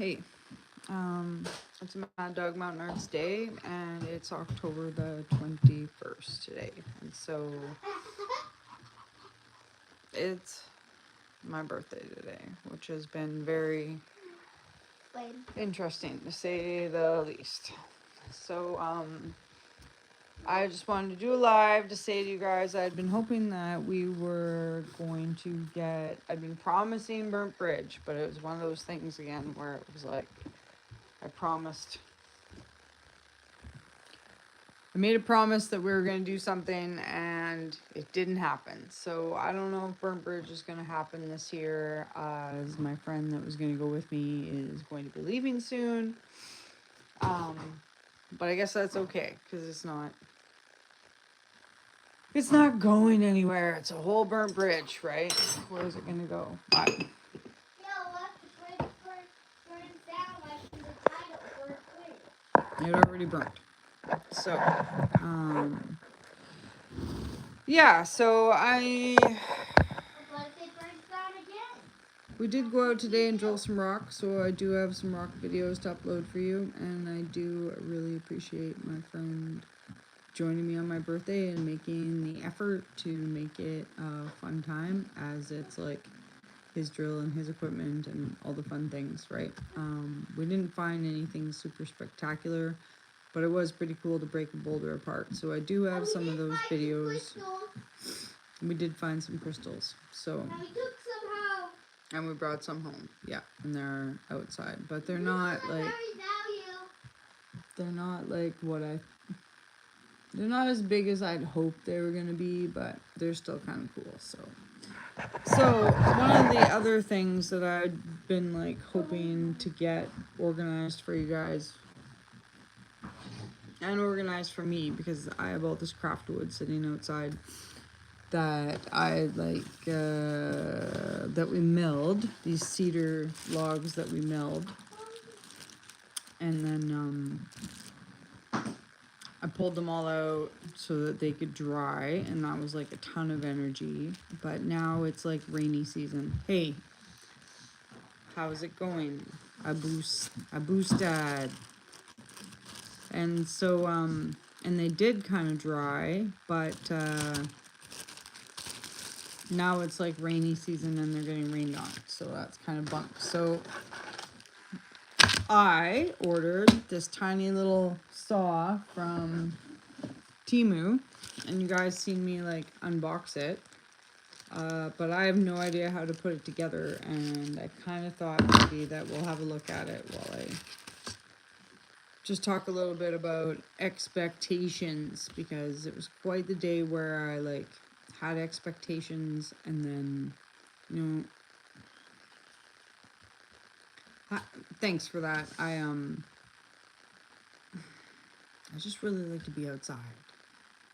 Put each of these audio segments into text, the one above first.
Hey, it's Maddogmountainarts Day, and it's October the 21st today. And so it's my birthday today, which has been very interesting to say the least. So, I just wanted to do a live to say to you guys I'd been hoping that we were going to get, I'd been promising Burnt Bridge, but it was one of those things again where it was like, I promised I made a promise that we were going to do something and it didn't happen. So I don't know if Burnt Bridge is going to happen this year, as my friend that was going to go with me is going to be leaving soon. But I guess that's okay because it's not going anywhere. It's a whole burnt bridge, right? Where is it going to go? It already burnt. So, yeah, so we did go out today and drill some rock, so I do have some rock videos to upload for you, and I do really appreciate my friend joining me on my birthday and making the effort to make it a fun time, as it's like his drill and his equipment and all the fun things, right? We didn't find anything super spectacular, but it was pretty cool to break a boulder apart. So I do have some of those videos. We did find some crystals, so and we brought some home. Yeah, and they're outside, but they're not like they're not as big as I'd hoped they were gonna be, but they're still kind of cool. So one of the other things that I'd been like hoping to get organized for you guys and organized for me, because I have all this craft wood sitting outside that I like, that we milled, these cedar logs that we milled, and then I pulled them all out so that they could dry, and that was like a ton of energy. But now it's like rainy season. Hey, how's it going? I boosted. And so, and they did kind of dry, but now it's like rainy season and they're getting rained on. So that's kind of bunk. So I ordered this tiny little saw from Temu, and you guys seen me like unbox it. But I have no idea how to put it together, and I kind of thought maybe that we'll have a look at it while I just talk a little bit about expectations, because it was quite the day where I like had expectations, and then, you know, thanks for that. I just really like to be outside,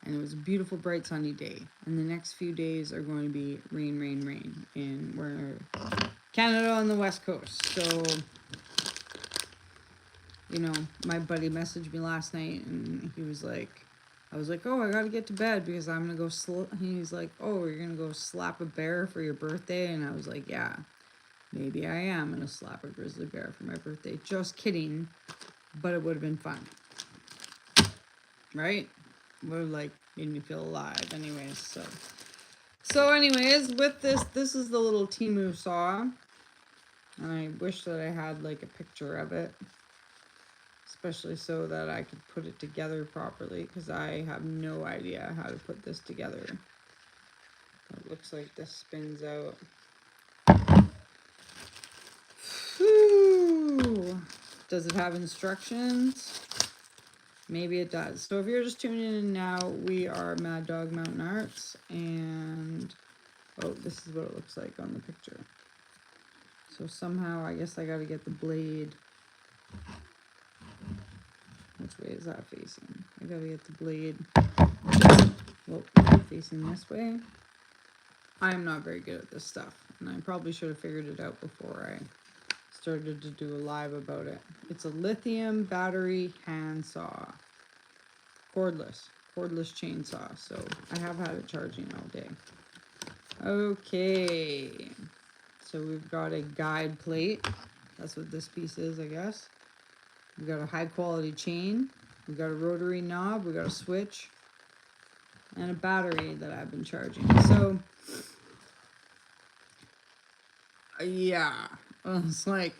and it was a beautiful bright sunny day, and the next few days are going to be rain, rain, rain, and we're Canada on the west coast. So, you know, my buddy messaged me last night, and he was like, I was like, oh, I gotta get to bed because I'm gonna go he's like, oh, you're gonna go slap a bear for your birthday? And I was like, yeah, maybe I am gonna slap a grizzly bear for my birthday. Just kidding, but it would have been fun, right? Would have like made me feel alive anyways. So anyways, with this is the little Temu saw, and I wish that I had like a picture of it, especially so that I could put it together properly, because I have no idea how to put this together. It looks like this spins out. Whew. Does it have instructions? Maybe it does. So if you're just tuning in now, we are Maddogmountainarts, and oh, this is what it looks like on the picture. So somehow I guess I gotta get the blade. Which way is that facing? I gotta get the blade, well, facing this way. I am not very good at this stuff, and I probably should have figured it out before I started to do a live about it. It's a lithium battery hand saw. Cordless chainsaw. So I have had it charging all day. Okay. So we've got a guide plate. That's what this piece is, I guess. We got a high quality chain. We got a rotary knob. We got a switch. And a battery that I've been charging. So, yeah. It's like,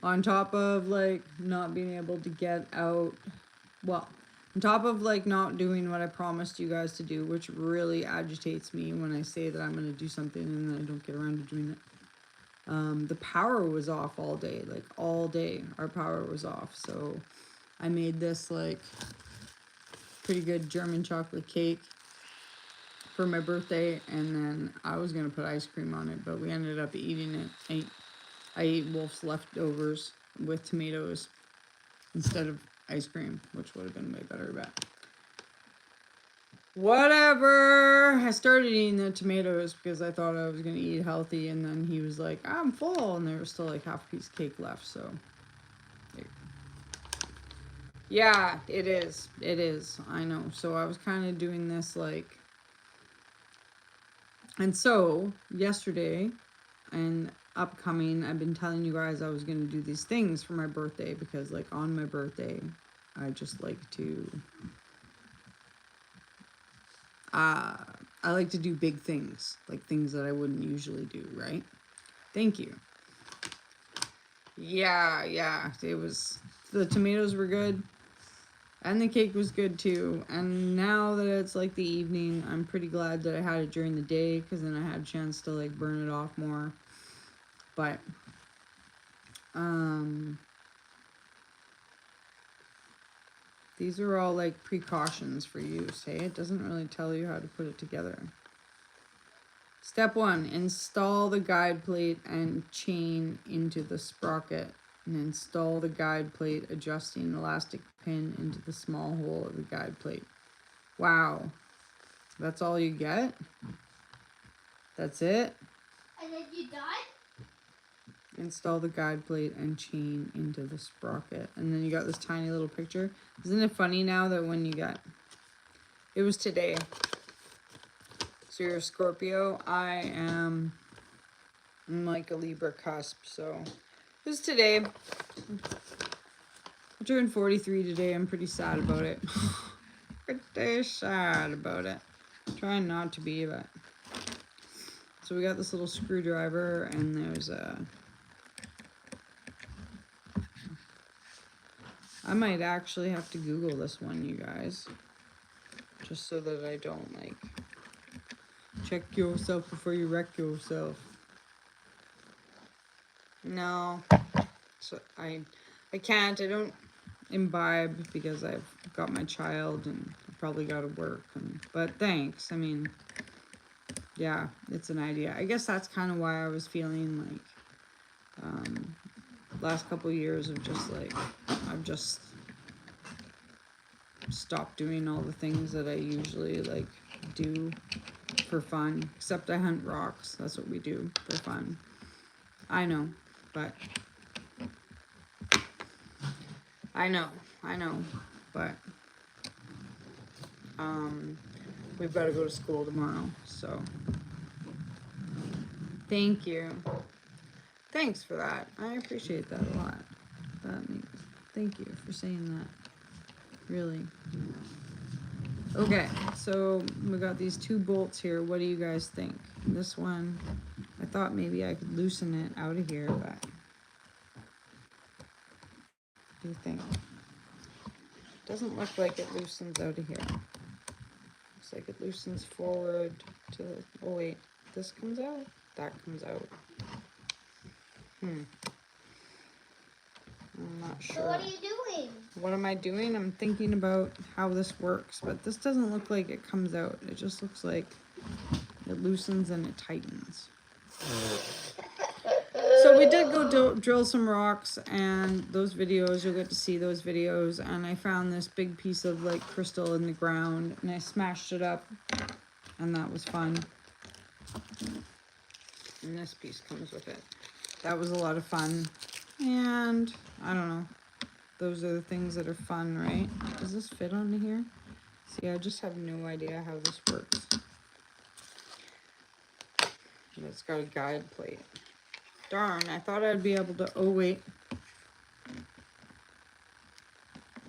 on top of like not being able to get out, well, on top of like not doing what I promised you guys to do, which really agitates me when I say that I'm going to do something and then I don't get around to doing it. The power was off all day, like all day our power was off. So I made this like pretty good German chocolate cake for my birthday, and then I was gonna put ice cream on it, but we ended up eating it. I ate Wolf's leftovers with tomatoes instead of ice cream, which would have been way better, but whatever. I started eating the tomatoes because I thought I was gonna eat healthy, and then he was like, I'm full, and there was still like half a piece of cake left, so yeah, it is. It is. I know. So I was kind of doing this like, and so yesterday and upcoming, I've been telling you guys I was going to do these things for my birthday because like on my birthday, I just like to, I like to do big things, like things that I wouldn't usually do, right? Thank you. Yeah, it was, the tomatoes were good. And the cake was good too. And now that it's like the evening, I'm pretty glad that I had it during the day because then I had a chance to like burn it off more. But these are all like precautions for use, hey? It doesn't really tell you how to put it together. Step 1, install the guide plate and chain into the sprocket. And install the guide plate, adjusting elastic pin into the small hole of the guide plate. Wow. That's all you get? That's it? And then you done? Install the guide plate and chain into the sprocket. And then you got this tiny little picture. Isn't it funny now that when you got... It was today. So you're a Scorpio. I'm like a Libra cusp, so... It was today. I turned 43 today. I'm pretty sad about it. Pretty sad about it. Trying not to be, but... So we got this little screwdriver, and there's a... I might actually have to Google this one, you guys. Just so that I don't, like... Check yourself before you wreck yourself. No. So I can't. I don't imbibe because I've got my child and I probably got to work. But thanks. I mean, yeah, it's an idea. I guess that's kind of why I was feeling like last couple of years of just like, I've just stopped doing all the things that I usually like do for fun. Except I hunt rocks. That's what we do for fun. I know, but... I know, but we've got to go to school tomorrow, so thank you. Thanks for that. I appreciate that a lot. Thank you for saying that. Really. Okay, so we got these 2 bolts here. What do you guys think? This one, I thought maybe I could loosen it out of here, but what do you think? Doesn't look like it loosens out of here. Looks like it loosens forward to... Oh wait, this comes out? That comes out. I'm not sure. So what are you doing? What am I doing? I'm thinking about how this works, but this doesn't look like it comes out. It just looks like it loosens and it tightens. So we did go drill some rocks, and those videos, you'll get to see those videos, and I found this big piece of like crystal in the ground, and I smashed it up, and that was fun. And this piece comes with it. That was a lot of fun. And I don't know, those are the things that are fun, right? Does this fit onto here? See, I just have no idea how this works. And it's got a guide plate. Darn, I thought I'd be able to, oh wait.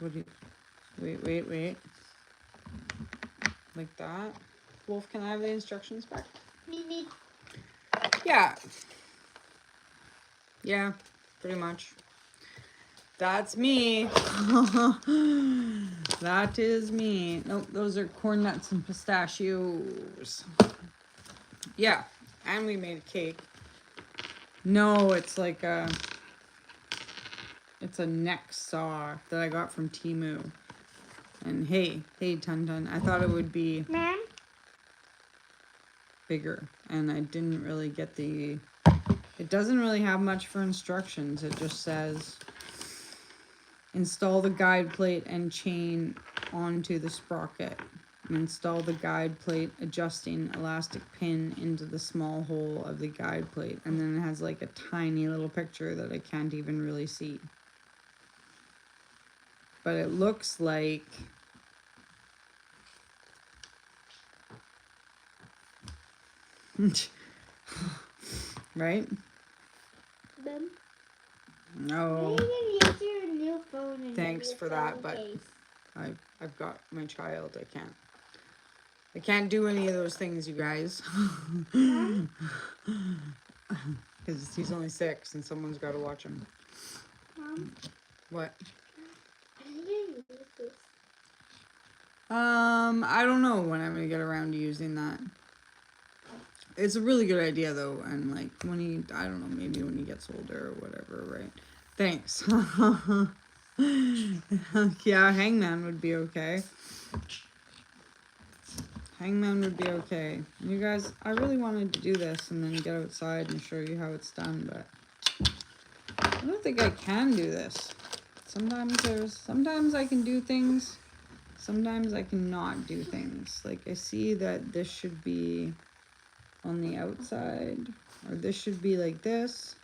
What do you, wait. Like that. Wolf, can I have the instructions back? Me. Yeah. Yeah, pretty much. That's me. That is me. Nope, those are corn nuts and pistachios. Yeah, and we made a cake. No, it's like it's a neck saw that I got from Temu. And hey, Tun, I thought it would be Ma'am? bigger, and I didn't really get the, it doesn't really have much for instructions. It just says install the guide plate and chain onto the sprocket. Install the guide plate adjusting elastic pin into the small hole of the guide plate. And then it has like a tiny little picture that I can't even really see. But it looks like right? Ma'am? No. You can use your new phone and Thanks your for that, phone but case. I've got my child. I can't do any of those things, you guys. Because he's only 6 and someone's got to watch him. Mom? What? How do you use this? I don't know when I'm gonna get around to using that. It's a really good idea though, and like when he, I don't know, maybe when he gets older or whatever, right? Thanks. Yeah, Hangman would be okay. Hangman would be okay. You guys, I really wanted to do this and then get outside and show you how it's done, but I don't think I can do this. Sometimes I can do things, sometimes I cannot do things. Like I see that this should be on the outside, or this should be like this.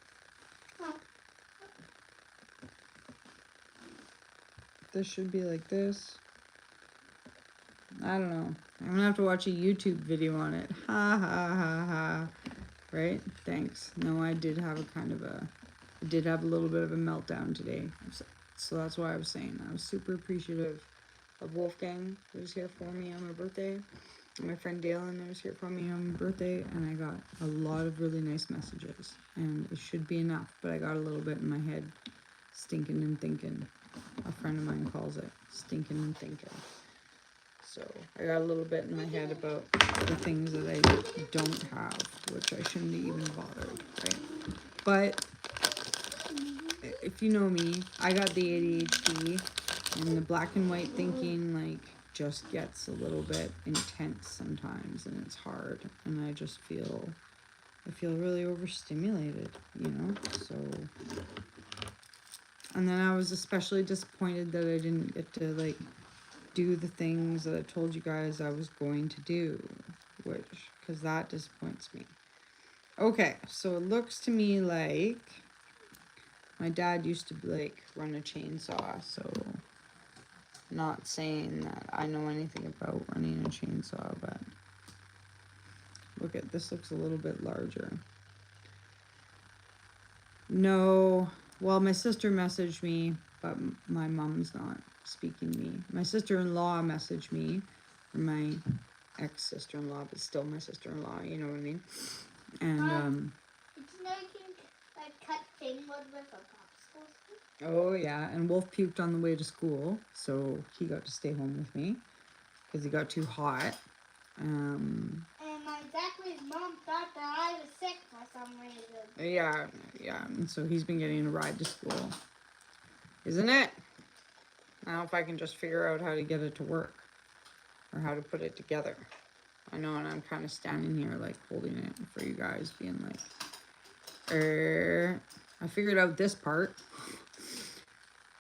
This should be like this. I don't know. I'm gonna have to watch a YouTube video on it. Ha ha ha ha. Right? Thanks. No, I did have a little bit of a meltdown today. So that's why I was saying I was super appreciative of Wolfgang, who was here for me on my birthday. And my friend Dalen, who was here for me on my birthday. And I got a lot of really nice messages. And it should be enough, but I got a little bit in my head. Stinking and thinking. A friend of mine calls it stinking and thinking. So I got a little bit in my head about the things that I don't have, which I shouldn't have even bothered, right? But if you know me, I got the ADHD, and the black and white thinking like just gets a little bit intense sometimes, and it's hard, and I feel really overstimulated, you know? So, and then I was especially disappointed that I didn't get to like do the things that I told you guys I was going to do, because that disappoints me. Okay, so it looks to me like my dad used to like run a chainsaw, so not saying that I know anything about running a chainsaw, but look at this, looks a little bit larger. No, well, my sister messaged me, but my mom's not speaking to me. My sister-in-law messaged me, or my ex-sister-in-law, but still my sister-in-law, you know what I mean? And, It's like you can cut fingerwood with a popsicle stick. oh yeah, and Wolf puked on the way to school, so he got to stay home with me, because he got too hot. And my Zachary's mom thought that I was sick for some reason. Yeah, and so he's been getting a ride to school. Isn't it? I don't know if I can just figure out how to get it to work, or how to put it together. I know, and I'm kind of standing here like holding it for you guys, being like, I figured out this part,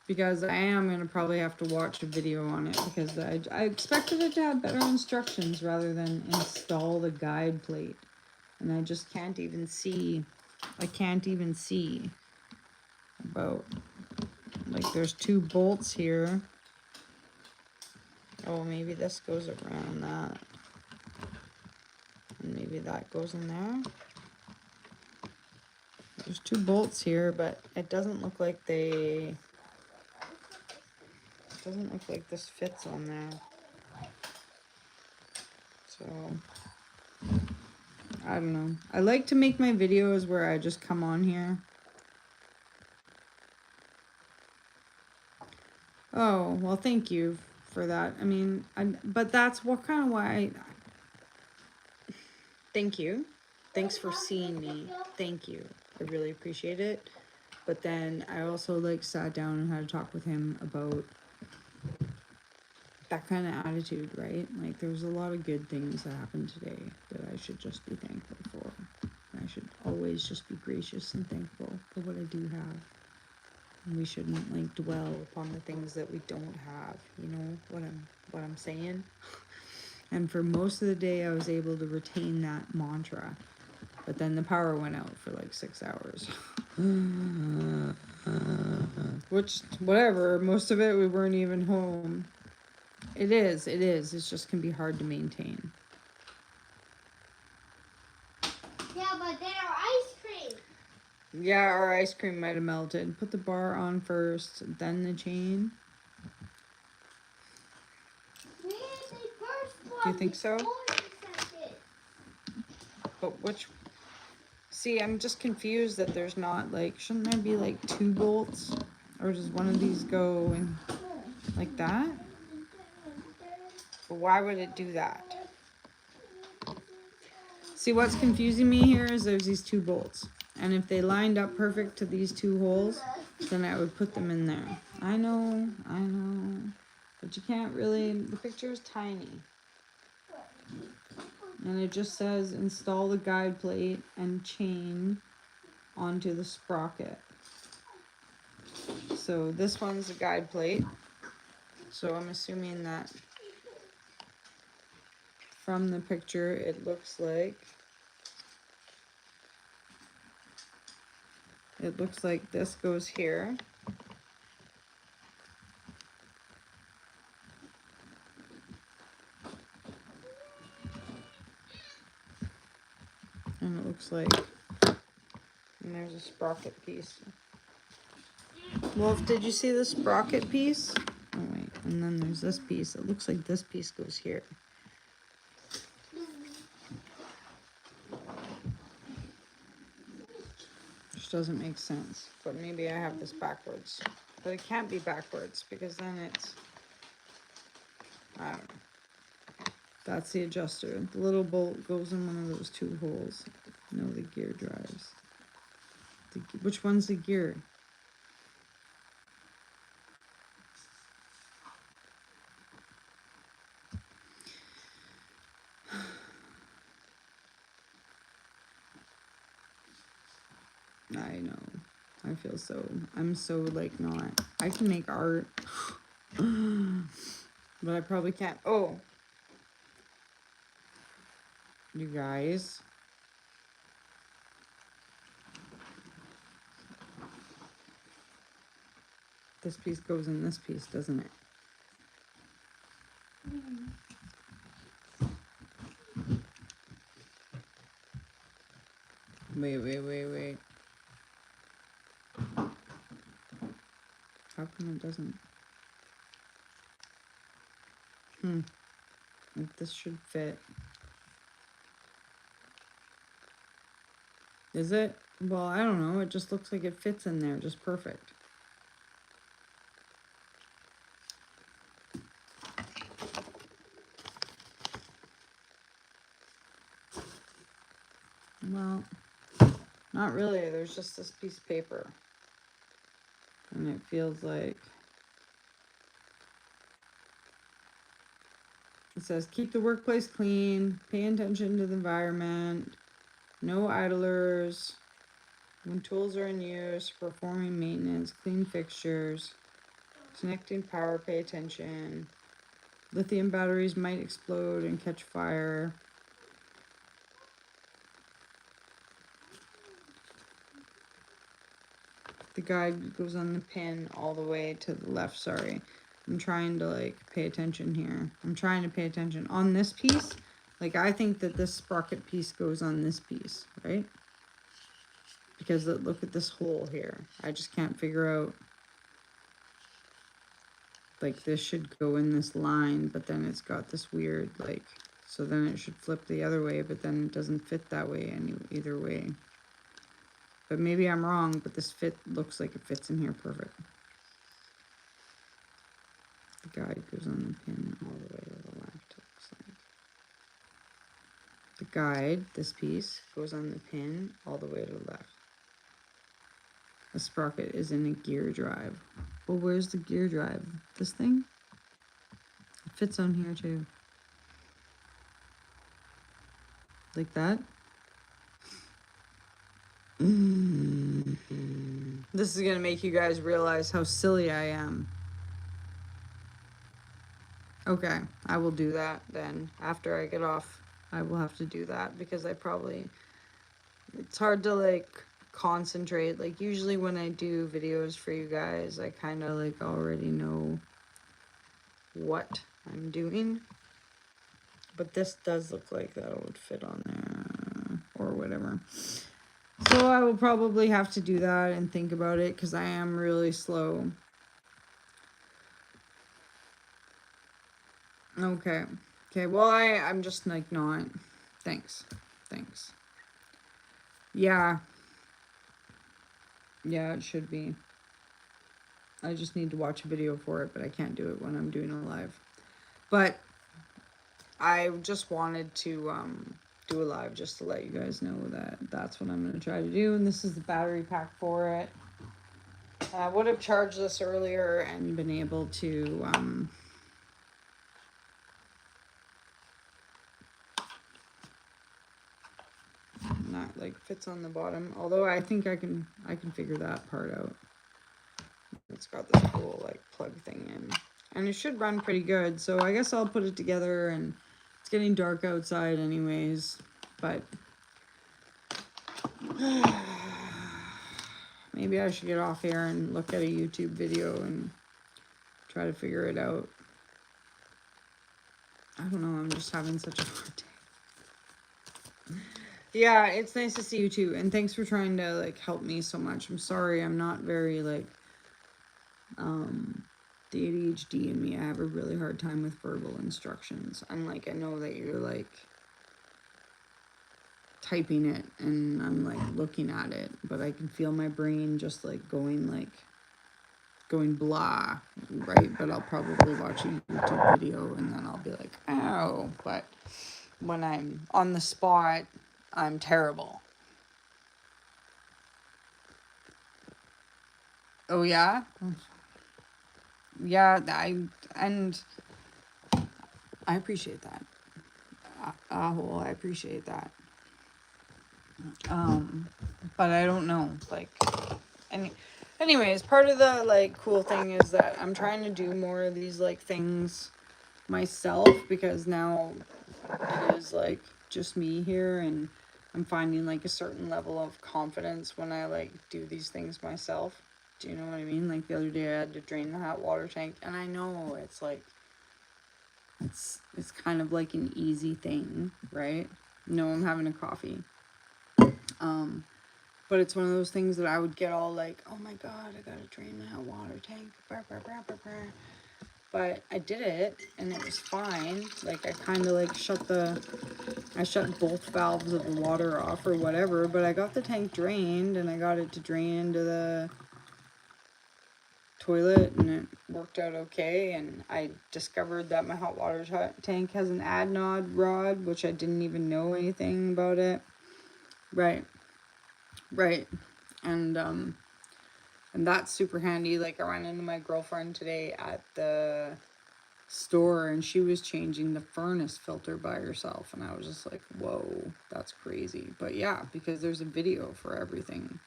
because I am going to probably have to watch a video on it, because I expected it to have better instructions rather than install the guide plate, and I just can't even see about, like, there's 2 bolts here. Oh, maybe this goes around that. And maybe that goes in there. There's 2 bolts here, but it doesn't look like they... It doesn't look like this fits on there. So, I don't know. I like to make my videos where I just come on here. Oh, well, thank you for that. I mean, but that's what kind of why thank you. Thanks for seeing me. Thank you. I really appreciate it. But then I also like sat down and had to talk with him about that kind of attitude, right? Like there was a lot of good things that happened today that I should just be thankful for. I should always just be gracious and thankful for what I do have. And we shouldn't like dwell upon the things that we don't have. You know what I'm saying? And for most of the day I was able to retain that mantra. But then the power went out for like 6 hours. Which, whatever, most of it we weren't even home. It is. It just can be hard to maintain. Yeah, but then our ice cream. Yeah, our ice cream might have melted. Put the bar on first, then the chain. We had the first one. Do you think so? before the second. But which... See, I'm just confused that there's not like... Shouldn't there be like 2 bolts? Or does one of these go in like that? But why would it do that? See, what's confusing me here is there's these 2 bolts. And if they lined up perfect to these 2 holes, then I would put them in there. I know. But you can't really... The picture is tiny. And it just says install the guide plate and chain onto the sprocket. So this one's the guide plate. So I'm assuming that from the picture it looks like this goes here. And it looks like, and there's a sprocket piece. Wolf, did you see the sprocket piece? Oh wait, and then there's this piece. It looks like this piece goes here. Which doesn't make sense, but maybe I have this backwards. But it can't be backwards because then it's, I don't know. That's the adjuster. The little bolt goes in one of those 2 holes. No, the gear drives. Which one's the gear? I know. I feel so... I'm so, like, not... I can make art. But I probably can't... Oh! You guys... This piece goes in this piece, doesn't it? Wait. How come it doesn't? Like this should fit. Is it? Well, I don't know. It just looks like it fits in there just perfect. Well, not really. There's just this piece of paper. And it feels like... It says, keep the workplace clean, pay attention to the environment, no idlers, when tools are in use, performing maintenance, clean fixtures, connecting power, pay attention, lithium batteries might explode and catch fire. The guide goes on the pin all the way to the left, sorry. I'm trying to like pay attention here. I'm trying to pay attention on this piece. Like I think that this sprocket piece goes on this piece, right? Because look at this hole here. I just can't figure out. Like, this should go in this line, but then it's got this weird, like, so then it should flip the other way, but then it doesn't fit that way either way. But maybe I'm wrong, but this looks like it fits in here perfect. The guide goes on the pin all the way to the left, it looks like. The guide, this piece, goes on the pin all the way to the left. The sprocket is in a gear drive. Well, where's the gear drive? This thing? It fits on here too. Like that? This is gonna make you guys realize how silly I am. Okay, I will do that then. After I get off, I will have to do that because it's hard to like concentrate. Like usually when I do videos for you guys, I kind of like already know what I'm doing. But this does look like that would fit on there or whatever. So I will probably have to do that and think about it because I am really slow. Okay. Okay, well, I'm just like not. Thanks. Yeah. Yeah, it should be. I just need to watch a video for it, but I can't do it when I'm doing a live. But I just wanted to do a live just to let you guys know that that's what I'm going to try to do. And this is the battery pack for it. I would have charged this earlier and been able to not like fits on the bottom, although I think I can figure that part out. It's got this cool like plug thing in, and it should run pretty good. So I guess I'll put it together. And it's getting dark outside anyways, but maybe I should get off here and look at a YouTube video and try to figure it out. I don't know, I'm just having such a hard day. Yeah, it's nice to see you too, and thanks for trying to like help me so much. I'm sorry I'm not very like the ADHD in me, I have a really hard time with verbal instructions. I'm like, I know that you're like typing it and I'm like looking at it, but I can feel my brain just like going blah, right? But I'll probably watch a YouTube video and then I'll be like, ow. But when I'm on the spot, I'm terrible. Oh yeah? Yeah, I appreciate that. I appreciate that. But I don't know, like, anyways, part of the like cool thing is that I'm trying to do more of these like things myself because now it is like just me here, and I'm finding like a certain level of confidence when I like do these things myself. Do you know what I mean? Like the other day I had to drain the hot water tank, and I know it's like it's kind of like an easy thing, right? No, I'm having a coffee. But it's one of those things that I would get all like, oh my god, I gotta drain the hot water tank. But I did it and it was fine. Like I kind of like I shut both valves of the water off or whatever, but I got the tank drained and I got it to drain into the toilet and it worked out okay. And I discovered that my hot water tank has an adhd rod, which I didn't even know anything about it. Right. And that's super handy. Like I ran into my girlfriend today at the store and she was changing the furnace filter by herself, and I was just like, whoa, that's crazy. But yeah, because there's a video for everything,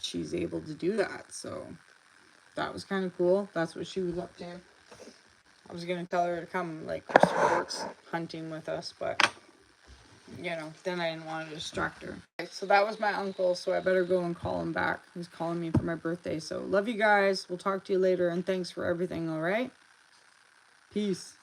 she's able to do that. So that was kind of cool. That's what she was up to. I was gonna tell her to come like Christopher Works hunting with us, but you know, then I didn't want to distract her. Okay, so that was my uncle, so I better go and call him back. He's calling me for my birthday. So love you guys. We'll talk to you later, and thanks for everything, all right? Peace.